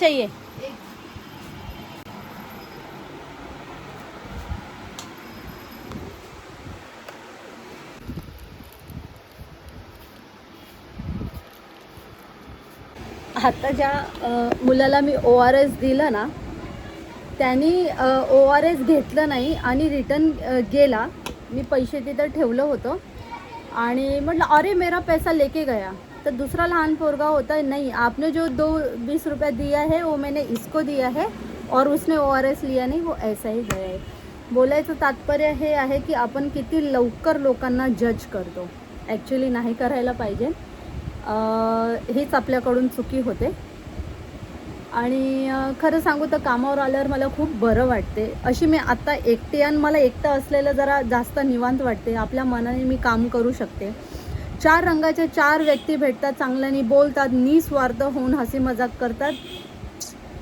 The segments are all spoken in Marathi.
चाहिए। आता ज्या मुलाला मी ORS दिलं ना, त्यांनी ORS घेतलं नाही आणि रिटर्न गेला. मी पैसे तिथं ठेवलं होतं आणि म्हटलं अरे मेरा पैसा लेके गया. तर दुसरा लहान पोरगा होता, नहीं आपने जो 20 रुपये दिया है वो मैंने इसको दिया है और उसने ORS लिया नहीं, वो ऐसा ही गया आहे. बोलायचं तात्पर्य हे आहे की आपण किती लवकर लोकांना जज करतो. ॲक्च्युली नाही करायला पाहिजे. हेच आपल्याकडून चुकी होते. आणि खरं सांगू तर कामावर आल्यावर मला खूप बरं वाटते. अशी मी आत्ता एकटी आणि मला एकटं असलेलं जरा जास्त निवांत वाटते. आपल्या मनाने मी काम करू शकते. 4 रंगाचे 4 व्यक्ती भेटतात, चांगल्याने बोलतात, निस्वार्थ होऊन हसी मजाक करतात.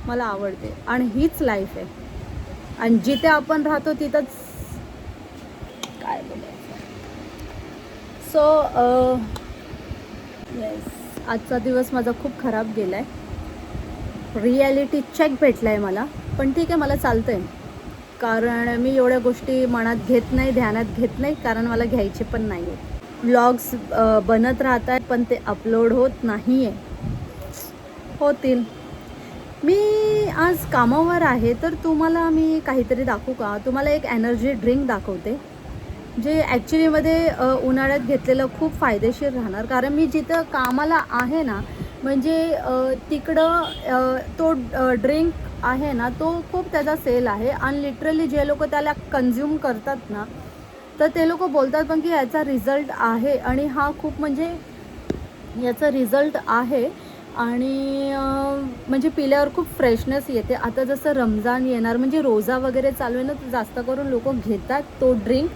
मला आवडते आणि हीच लाईफ आहे. आणि जिथे आपण राहतो तिथंच काय बोलायचं. सो येस, आजचा दिवस माझा खूप खराब गेला आहे. रिॲलिटी चेक भेटला आहे मला, पण ठीक आहे, मला चालतं आहे. कारण मी एवढ्या गोष्टी मनात घेत नाही, ध्यानात घेत नाही, कारण मला घ्यायचे पण नाही आहेत. व्लॉग्स बनत राहत आहेत, पण ते अपलोड होत नाही आहे. होतील. मी आज कामावर आहे, तर तुम्हाला मी काहीतरी दाखवू का? तुम्हाला एक एनर्जी ड्रिंक दाखवते, जे ॲक्च्युलीमध्ये उन्हाळ्यात घेतलेलं खूप फायदेशीर राहणार. कारण मी जिथं कामाला आहे ना, म्हणजे तिकडं तो ड्रिंक आहे ना, तो खूप त्याचा सेल आहे. आणि लिटरली जे लोक त्याला कन्झ्युम करतात ना, तर ते लोक बोलतात पण की याचा रिझल्ट आहे. आणि हा खूप म्हणजे याचा रिझल्ट आहे. आणि म्हणजे पिल्यावर खूप फ्रेशनेस येते. आता जसं रमजान येणार, म्हणजे रोजा वगैरे चालू आहे ना, तर जास्त करून लोक घेतात तो ड्रिंक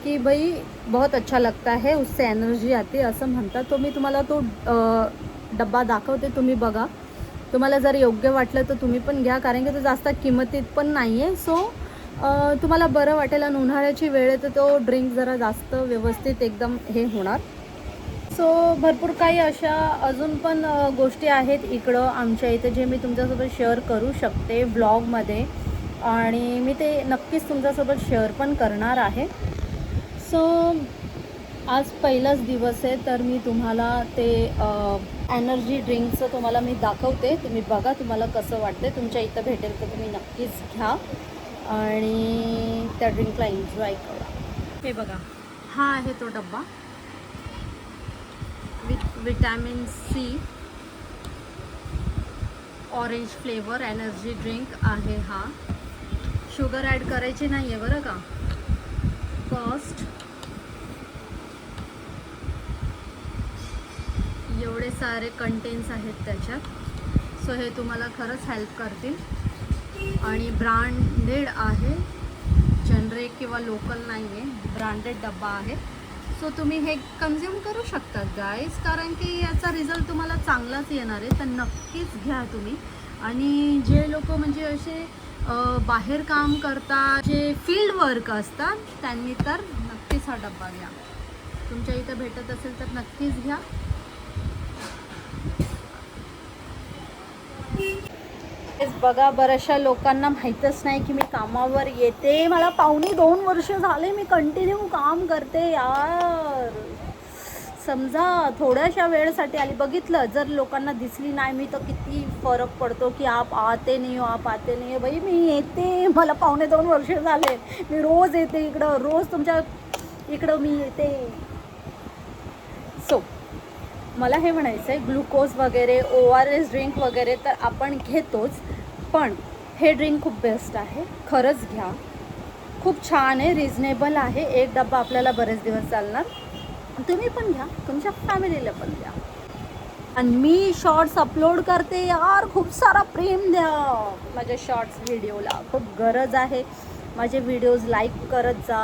की भाई बहुत अच्छा लगता है, उससे एनर्जी आती असं म्हणतात. तो मी तुम्हाला तो डब्बा दाखवते, तुम्ही बघा. तुम्हाला जर योग्य वाटलं तर तुम्ही पण घ्या, कारण की तो जास्त किंमतीत पण नाही आहे. सो तुम्हाला बरं वाटेल. आणि उन्हाळ्याची वेळ आहे तर तो ड्रिंक जरा जास्त व्यवस्थित एकदम हे होणार. सो भरपूर काही अशा अजून पण गोष्टी आहेत इकडं आमच्या इथं, जे मी तुमच्यासोबत शेअर करू शकते व्लॉगमध्ये. आणि मी ते नक्कीच तुमच्यासोबत शेअर पण करणार आहे. सो आज पहिलाच दिवस आहे, तर मी तुम्हाला ते एनर्जी ड्रिंकचं तुम्हाला मी दाखवते. तुम्ही बघा तुम्हाला कसं वाटते. तुमच्या इथं भेटेल तर तुम्ही नक्कीच घ्या आणि त्या ड्रिंकला एन्जॉय करा. हे बघा, हा आहे तो डब्बा with vitamin C orange flavour energy drink आहे. हा शुगर ॲड करायची नाही आहे बरं का. कॉस्ट एवढे सारे कंटेन्स आहेत त्याच्यात. सो हे तुम्हाला खरंच हेल्प करतील. आणि ब्रँडेड आहे, जनरिक किंवा लोकल नाही आहे, ब्रँडेड डब्बा आहे. सो तुम्ही हे कन्झ्युम करू शकतात गाईज, कारण की याचा रिझल्ट तुम्हाला चांगलाच येणार आहे. तर नक्कीच घ्या तुम्ही. आणि जे लोक म्हणजे असे बाहेर काम करतात, जे फील्ड वर्क असतात, त्यांनी तर नक्कीच हा डब्बा घ्या. तुमच्या इथं भेटत असेल तर नक्कीच घ्या. बघा, बऱ्याचशा लोकांना माहीतच नाही की मी कामावर येते. मला 2.25 वर्ष झाले मी कंटिन्यू काम करते यार. समजा थोड्याशा वेळेसाठी आली. बघितलं, जर लोकांना दिसली नाही मी तर किती फरक पडतो की आप आते नाही हो, आप आते नाही हो. बाई मी येते, मला 2.25 वर्ष झाले. मी रोज येते इकडं, रोज तुमच्या इकडं मी येते. सो मला हे म्हणायचं आहे, ग्लुकोज वगैरे ORS ड्रिंक वगैरे तर आपण घेतोच, पण हे ड्रिंक खूप बेस्ट आहे. खरंच घ्या, खूप छान आहे, रिजनेबल आहे. एक डब्बा आपल्याला बरेच दिवस चालणार. तुम्ही पण घ्या, तुमच्या फॅमिलीला पण द्या. आणि मी शॉर्ट्स अपलोड करते यार, खूप सारा प्रेम द्या माझ्या शॉर्ट्स व्हिडिओला. खूप गरज आहे. माझे व्हिडिओज लाईक करत जा.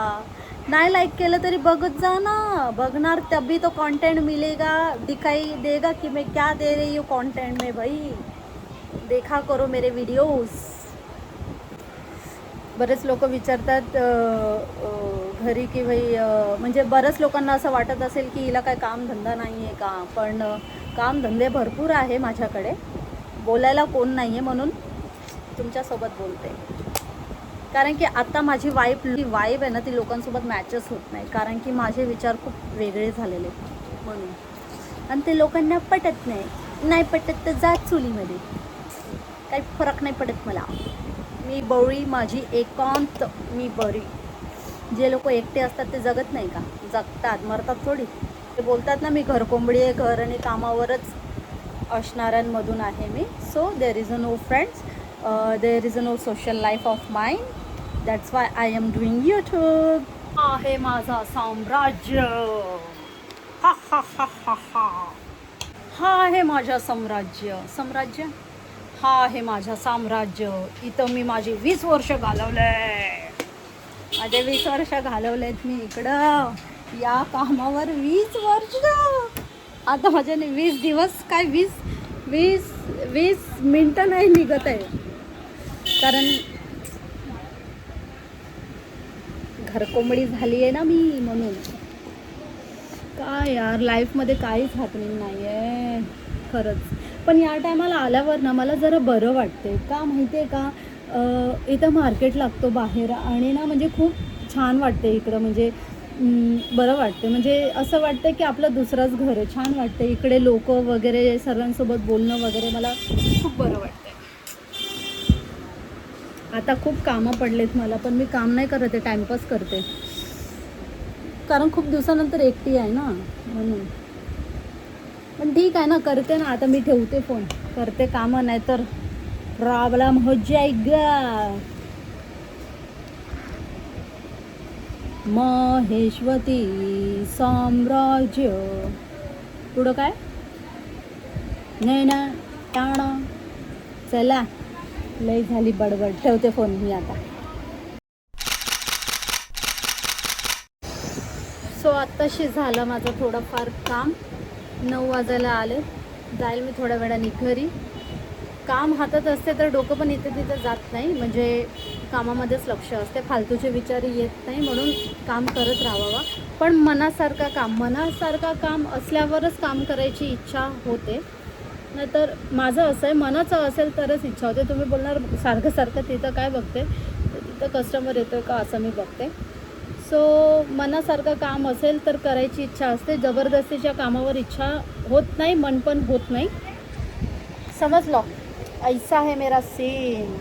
नहीं लाइक केलं तरी बघत जा ना. बघणार तभी तो कंटेंट मिलेगा, दिखाई देगा कि मैं क्या दे रही हूँ कंटेंट में. भाई देखा करो मेरे वीडियोस. बरेच लोक विचारतात घरी की भाई म्हणजे बऱ्याच लोकांना असं वाटत असेल की हिला काय कामधंदा नाही आहे का. पण कामधंदे भरपूर आहे माझ्याकडे. बोलायला कोण नाही आहे म्हणून तुमच्यासोबत बोलते. कारण की आता माझी वाईब आहे ना, ती लोकांसोबत मॅचच होत नाही. कारण की माझे विचार खूप वेगळे झालेले म्हणून. आणि ते लोकांना पटत नाही पटत तर जात चुलीमध्ये, काही फरक नाही पडत मला. मी बळी, माझी एकांत, मी बरी. जे लोक एकटे असतात ते जगत नाही का? जगतात, मरतात थोडी. ते बोलतात ना, मी घरकोंबडी आहे, घर आणि कामावरच असणाऱ्यांमधून आहे मी. So there is a no friends, there is a no social life of mind. That's why I am doing YouTube. हा आहे माझा साम्राज्य. हा हा हा हा हा. हा आहे माझं साम्राज्य. हा आहे माझं साम्राज्य. इथं मी माझी 20 वर्ष घालवले. माझे 20 वर्ष घालवलेत मी इकडं या कामावर. 20 वर्ष. आता माझ्याने 20 दिवस काय 20 मिनटं नाही निघत आहे. कारण घरकोंबडी झाली आहे ना मी, म्हणून. काय यार, लाईफमध्ये काहीच हॅपनिंग नाही आहे खरंच. पण या टायमाला आल्यावर ना मला जरा बरं वाटते. का माहिती आहे का? इथं मार्केट लागतो बाहेर आणि ना म्हणजे खूप छान वाटते इकडं. म्हणजे बरं वाटते. म्हणजे असं वाटतं की आपलं दुसरंच घर आहे. छान वाटते इकडे. लोक वगैरे सर्वांसोबत बोलणं वगैरे मला खूप बरं वाटते. आता खूप कामं पडलेत मला, पण मी काम नाही करत आहे, टाईमपास करते. कारण खूप दिवसानंतर एकटी आहे ना म्हणून. पण ठीक आहे ना, करते ना. आता मी ठेवते फोन, करते कामं, नाही तर प्रॉब्लेम हो जाएगा. महेश्वती साम्राज्य. पुढं काय? नैना टाणा. चला, लई झाली बडबड, ठेवते फोन मी आता. सो आत्ताशी झालं माझं थोडंफार काम. 9 वाजायला आले. जाईल मी थोड्या वेळाने घरी. काम हातात असते तर डोकं पण इथे तिथे जात नाही. म्हणजे कामामध्येच लक्ष असते, फालतूचे विचार येत नाही. म्हणून काम करत राहावं. पण मनासारखा काम असल्यावरच काम करायची इच्छा होते. नाहीतर माझं असं आहे, मनाचं असेल तरच इच्छा होते. तुम्ही बोलणार सारखं तिथं काय बघते, तिथं कस्टमर येतो का असं मी बघते. सो मनासारखं काम असेल तर करायची इच्छा असते. जबरदस्तीच्या कामावर इच्छा होत नाही, मन पण होत नाही. समज लो, ऐसा है मेरा सीन.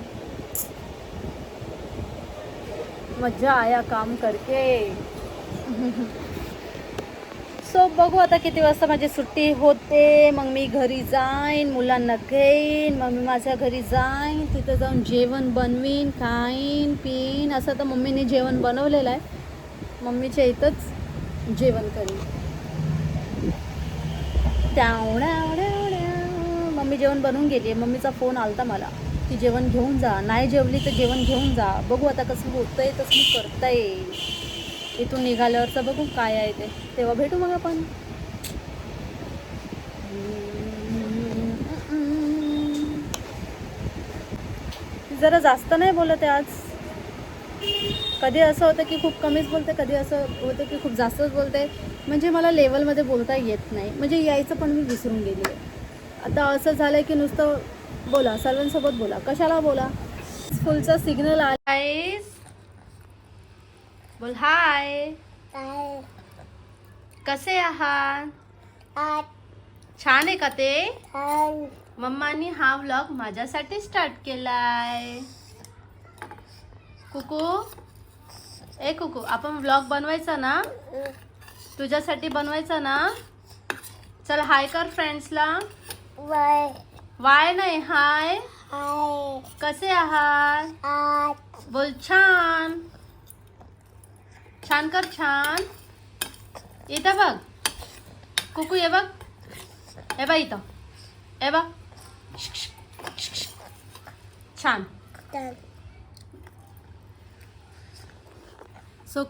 मजा आया काम करके. सो बघू आता किती वाजता माझी सुट्टी होते. मग मी घरी जाईन, मुलांना घेईन, मग मी माझ्या घरी जाईन. तिथं जाऊन जेवण बनवीन, खाईन पिईन. असं तर मम्मीने जेवण बनवलेलं आहे. मम्मीच्या इथंच जेवण करीन. मम्मी जेवण बनवून गेली आहे. मम्मीचा फोन आलता मला की जेवण घेऊन जा. नाही जेवली तर जेवण घेऊन जा. बघू आता कसं होतंय तसं मी करता येईल. इथून निघाल्यावरचं बघू काय आहे ते, तेव्हा भेटू मग आपण. जरा जास्त नाही बोलत आहे आज. कधी असं होतं की खूप कमीच बोलते, कधी असं होतं की खूप जास्तच बोलते. म्हणजे मला लेवलमध्ये बोलता येत नाही. म्हणजे यायचं पण मी विसरून गेली आहे. आता असं झालं आहे की नुसतं बोला, सर्वांसोबत बोला. कशाला बोला? फुलचा सिग्नल आलाय. बोल हाय. कसे आहात? छान आहे का ते? मम्मानी हा व्लॉग माझ्यासाठी स्टार्ट केलाय. कुकू, ए कुकू, आपण व्लॉग बनवायचा ना? तुझ्यासाठी बनवायचा ना? चल हाय कर फ्रेंड्सला. वाय नाही, हाय. कसे आहात? बोल छान. छान कर, छान. इथं बघ कुकू, ये बघ, हे बघ इथं, हे बघ. छान. सो